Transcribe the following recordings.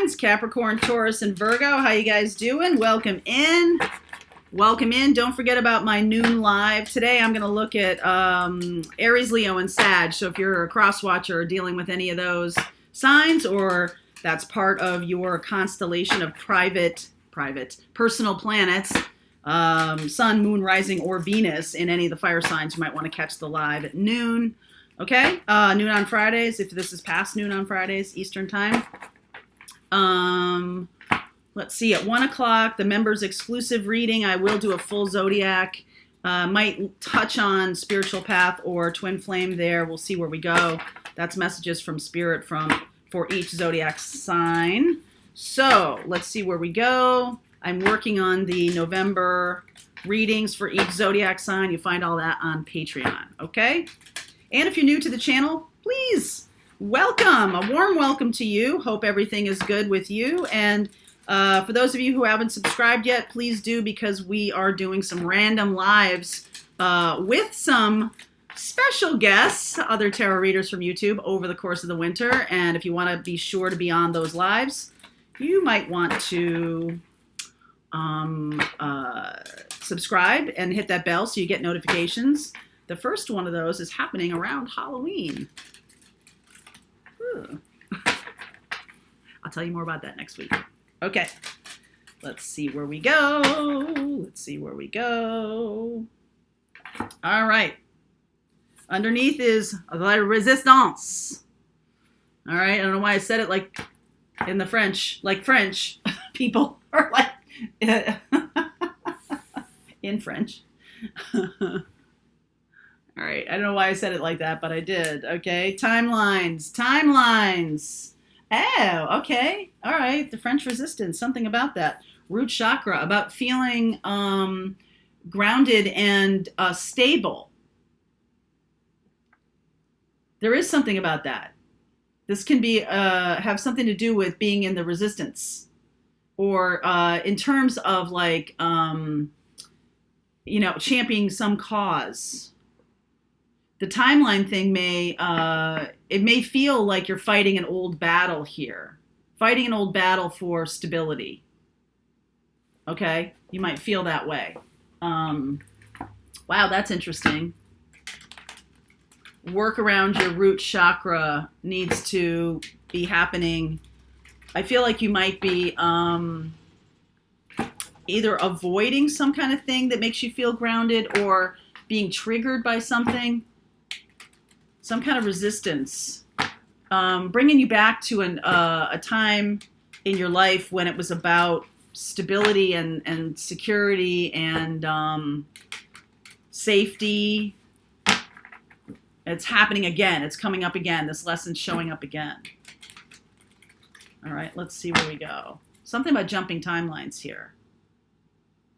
signs, Capricorn, Taurus, and Virgo. How you guys doing? Welcome in. Welcome in. Don't forget about my noon live. Today I'm going to look at Aries, Leo, and Sag. So if you're a cross watcher or dealing with any of those signs, or that's part of your constellation of private, personal planets, Sun, Moon, Rising, or Venus in any of the fire signs, you might want to catch the live at noon. Okay, noon on Fridays, if this is past noon on Fridays, Eastern time. Let's see, at 1 o'clock, the members exclusive reading. I will do a full zodiac. Might touch on spiritual path or twin flame there. We'll see where we go. That's messages from spirit for each zodiac sign. So let's see where we go. I'm working on the November readings for each zodiac sign. You find all that on Patreon, okay? And if you're new to the channel, please welcome. A warm welcome to you. Hope everything is good with you. And for those of you who haven't subscribed yet, please do, because we are doing some random lives with some special guests, other tarot readers from YouTube over the course of the winter. And if you want to be sure to be on those lives, you might want to subscribe and hit that bell so you get notifications. The first one of those is happening around Halloween. I'll tell you more about that next week. Okay, let's see where we go. Let's see where we go. All right. Underneath is the resistance. All right, I don't know why I said it like in the French, like French people are like in French. All right, I don't know why I said it like that, but I did. Okay, timelines. Oh, okay. All right, the French resistance, something about that. Root chakra, about feeling grounded and stable. There is something about that. This can be have something to do with being in the resistance, or in terms of like, championing some cause. The timeline thing it may feel like you're fighting an old battle here. Fighting an old battle for stability. Okay? You might feel that way. Wow, that's interesting. Work around your root chakra needs to be happening. I feel like you might be either avoiding some kind of thing that makes you feel grounded, or being triggered by something. Some kind of resistance, bringing you back to a time in your life when it was about stability and security and safety. It's happening again. It's coming up again. This lesson's showing up again. All right, let's see where we go. Something about jumping timelines here.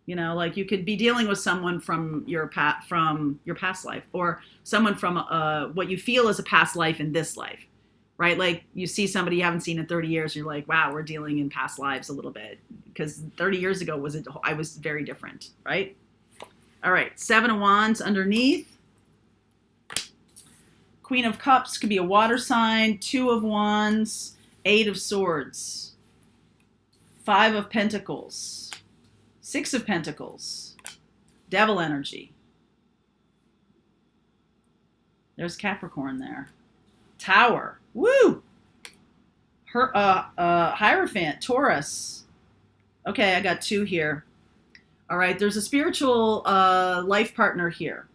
You know, like you could be dealing with someone from your past life, or someone from what you feel is a past life in this life, right? Like you see somebody you haven't seen in 30 years, and you're like, wow, we're dealing in past lives a little bit, because 30 years ago I was very different, right? All right, 7 of Wands underneath. Queen of Cups could be a water sign. 2 of Wands, 8 of Swords, 5 of Pentacles. 6 of Pentacles, Devil energy. There's Capricorn there. Tower, woo! Hierophant, Taurus. Okay, I got 2 here. All right, there's a spiritual life partner here.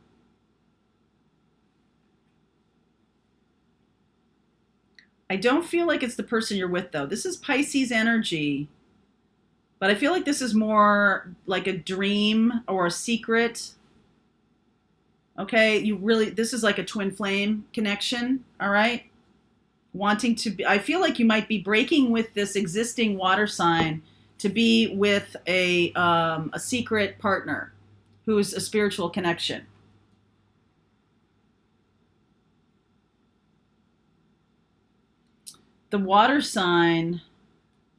I don't feel like it's the person you're with, though. This is Pisces energy. But I feel like this is more like a dream or a secret. Okay, this is like a twin flame connection, all right? Wanting to be, I feel like you might be breaking with this existing water sign to be with a secret partner who's a spiritual connection. The water sign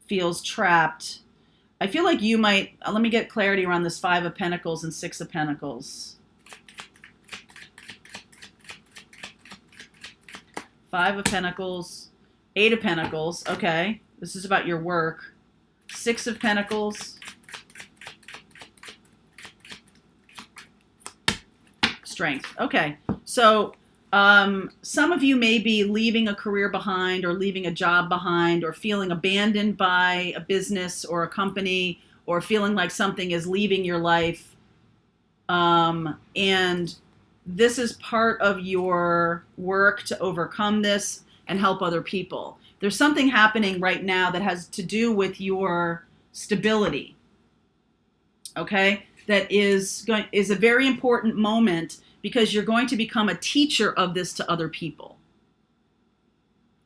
feels trapped. I feel like you might, let me get clarity around this 5 of Pentacles and 6 of Pentacles. 5 of Pentacles, 8 of Pentacles. Okay, This is about your work. Six of Pentacles. Strength. Okay. So some of you may be leaving a career behind or leaving a job behind or feeling abandoned by a business or a company or feeling like something is leaving your life. And this is part of your work to overcome this and help other people. There's something happening right now that has to do with your stability. Okay? That is a very important moment because you're going to become a teacher of this to other people.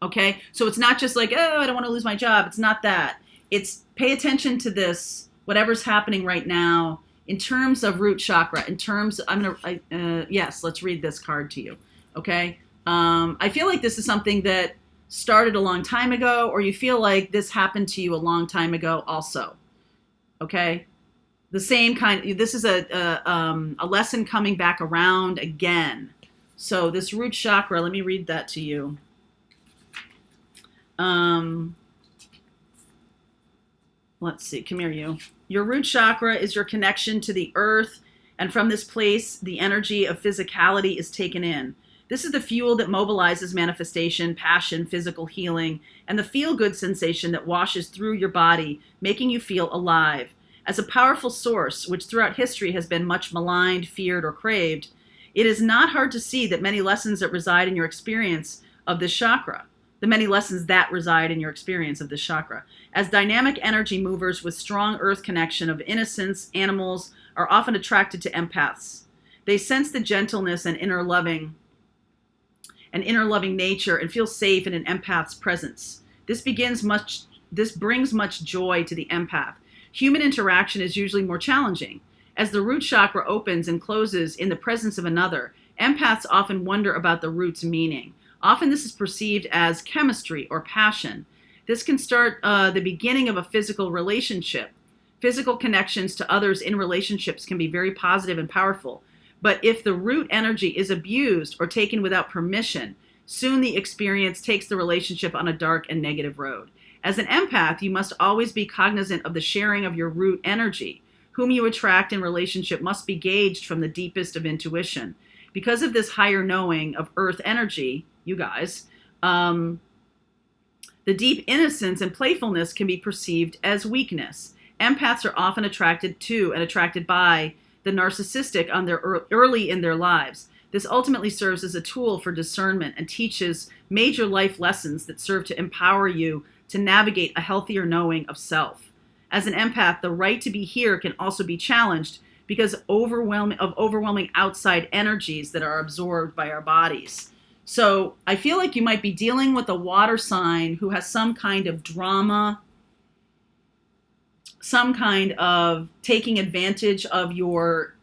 Okay? So it's not just like, oh, I don't want to lose my job. It's not that. It's pay attention to this, whatever's happening right now, in terms of root chakra, in terms, yes, let's read this card to you. Okay? I feel like this is something that started a long time ago, or you feel like this happened to you a long time ago also. Okay? The same kind, this is a lesson coming back around again. So this root chakra, let me read that to you. Let's see, come here, you. Your root chakra is your connection to the earth, and from this place, the energy of physicality is taken in. This is the fuel that mobilizes manifestation, passion, physical healing, and the feel-good sensation that washes through your body, making you feel alive. As a powerful source, which throughout history has been much maligned, feared, or craved, it is not hard to see that many lessons that reside in your experience of this chakra, the many lessons that reside in your experience of this chakra. As dynamic energy movers with strong earth connection of innocence, animals are often attracted to empaths. They sense the gentleness and inner loving nature and feel safe in an empath's presence. This brings much joy to the empath. Human interaction is usually more challenging. As the root chakra opens and closes in the presence of another, empaths often wonder about the root's meaning. Often this is perceived as chemistry or passion. This can start the beginning of a physical relationship. Physical connections to others in relationships can be very positive and powerful. But if the root energy is abused or taken without permission, soon the experience takes the relationship on a dark and negative road. As an empath, you must always be cognizant of the sharing of your root energy. Whom you attract in relationship must be gauged from the deepest of intuition. Because of this higher knowing of earth energy, you guys, the deep innocence and playfulness can be perceived as weakness. Empaths are often attracted to and attracted by the narcissistic early in their lives. This ultimately serves as a tool for discernment and teaches major life lessons that serve to empower you to navigate a healthier knowing of self. As an empath, the right to be here can also be challenged because of overwhelming outside energies that are absorbed by our bodies. So I feel like you might be dealing with a water sign who has some kind of drama, some kind of taking advantage of your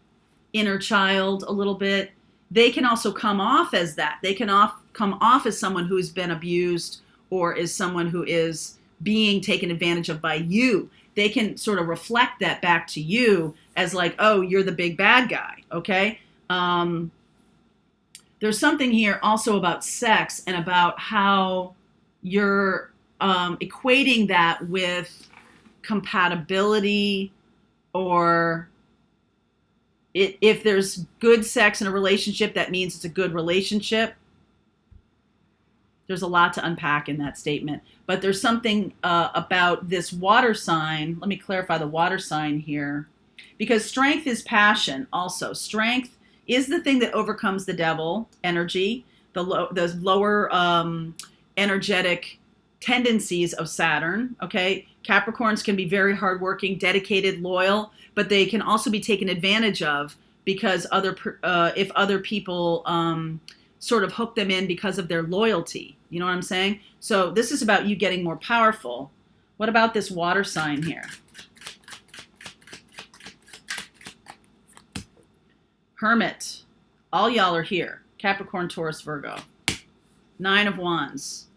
inner child a little bit. They can also come off as that. They can come off as someone who's been abused or is someone who is being taken advantage of by you. They can sort of reflect that back to you as like, oh, you're the big bad guy, okay? There's something here also about sex and about how you're equating that with compatibility, or if there's good sex in a relationship, that means it's a good relationship. There's a lot to unpack in that statement. But there's something about this water sign. Let me clarify the water sign here. Because strength is passion also. Strength is the thing that overcomes the devil energy, the lower energetic tendencies of Saturn, okay? Capricorns can be very hardworking, dedicated, loyal, but they can also be taken advantage of because if other people sort of hook them in because of their loyalty. You know what I'm saying? So this is about you getting more powerful. What about this water sign here? Hermit. All y'all are here. Capricorn, Taurus, Virgo. 9 of Wands.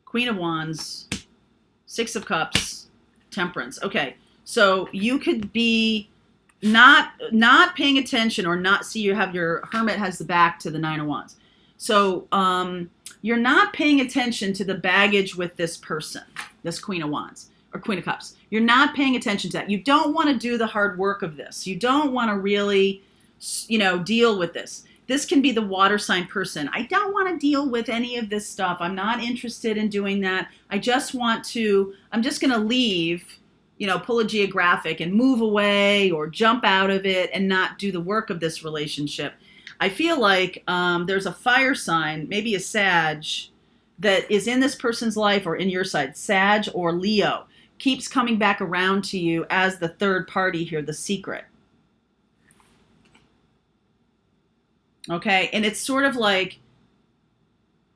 Queen of Wands. 6 of Cups. Temperance. Okay. So you could be not paying attention or not see you have your Hermit has the back to the 9 of Wands. So you're not paying attention to the baggage with this person, this Queen of Wands or Queen of Cups. You're not paying attention to that. You don't want to do the hard work of this. You don't want to really, deal with this. This can be the water sign person. I don't want to deal with any of this stuff. I'm not interested in doing that. I'm just going to leave, pull a geographic and move away or jump out of it and not do the work of this relationship. I feel like there's a fire sign, maybe a Sag, that is in this person's life or in your side, Sag or Leo, keeps coming back around to you as the third party here, the secret. Okay, and it's sort of like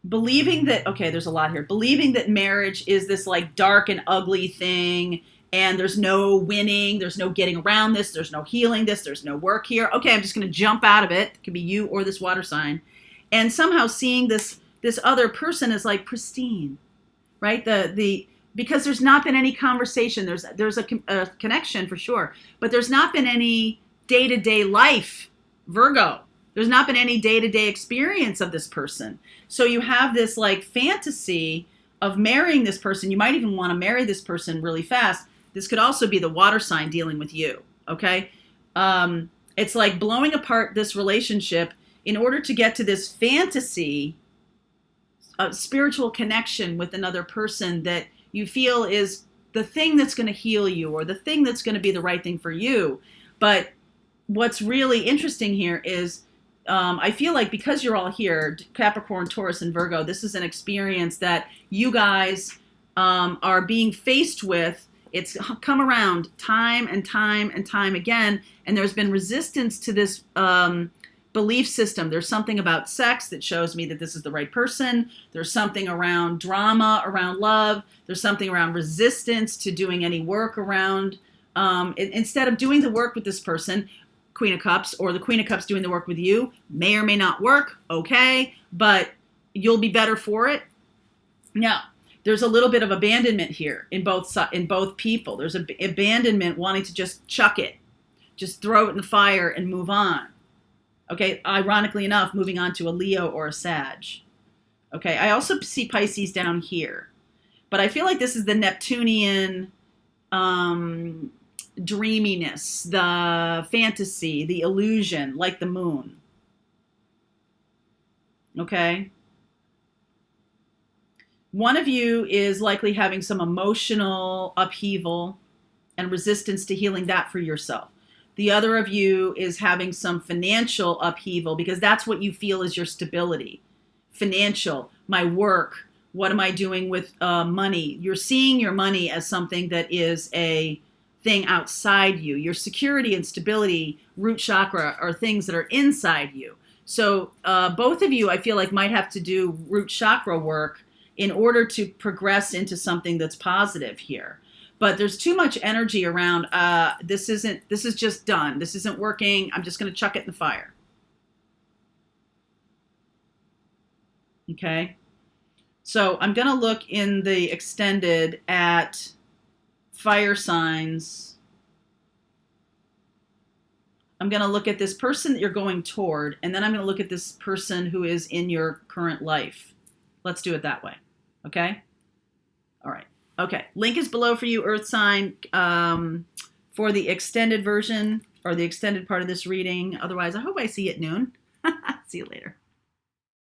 believing that, there's a lot here, believing that marriage is this like dark and ugly thing, and there's no winning, there's no getting around this, there's no healing this, there's no work here. Okay, I'm just going to jump out of it. It could be you or this water sign. And somehow seeing this other person as like pristine, right? Because there's not been any conversation. There's a connection for sure, but there's not been any day-to-day life, Virgo. There's not been any day-to-day experience of this person. So you have this like fantasy of marrying this person. You might even want to marry this person really fast. This could also be the water sign dealing with you, okay? It's like blowing apart this relationship in order to get to this fantasy of spiritual connection with another person that you feel is the thing that's going to heal you or the thing that's going to be the right thing for you. But what's really interesting here is I feel like because you're all here, Capricorn, Taurus, and Virgo, this is an experience that you guys are being faced with. It's come around time and time and time again, and there's been resistance to this belief system. There's something about sex that shows me that this is the right person. There's something around drama, around love. There's something around resistance to doing any work around, instead of doing the work with this person, Queen of Cups, or the Queen of Cups doing the work with you, may or may not work, okay, but you'll be better for it. Now, there's a little bit of abandonment here in both people. There's abandonment, wanting to just chuck it, just throw it in the fire and move on. Okay, ironically enough, moving on to a Leo or a Sag. Okay, I also see Pisces down here, but I feel like this is the Neptunian dreaminess, the fantasy, the illusion, like the moon. Okay? One of you is likely having some emotional upheaval and resistance to healing that for yourself. The other of you is having some financial upheaval because that's what you feel is your stability. Financial, my work, what am I doing with money? You're seeing your money as something that is a thing outside you. Your security and stability, root chakra, are things that are inside you. So both of you, I feel like, might have to do root chakra work in order to progress into something that's positive here. But there's too much energy around, this is just done. This isn't working. I'm just going to chuck it in the fire. Okay? So I'm going to look in the extended at fire signs. I'm going to look at this person that you're going toward, and then I'm going to look at this person who is in your current life. Let's do it that way. Okay? All right. Okay. Link is below for you, Earth sign, for the extended version or the extended part of this reading. Otherwise, I hope I see you at noon. See you later.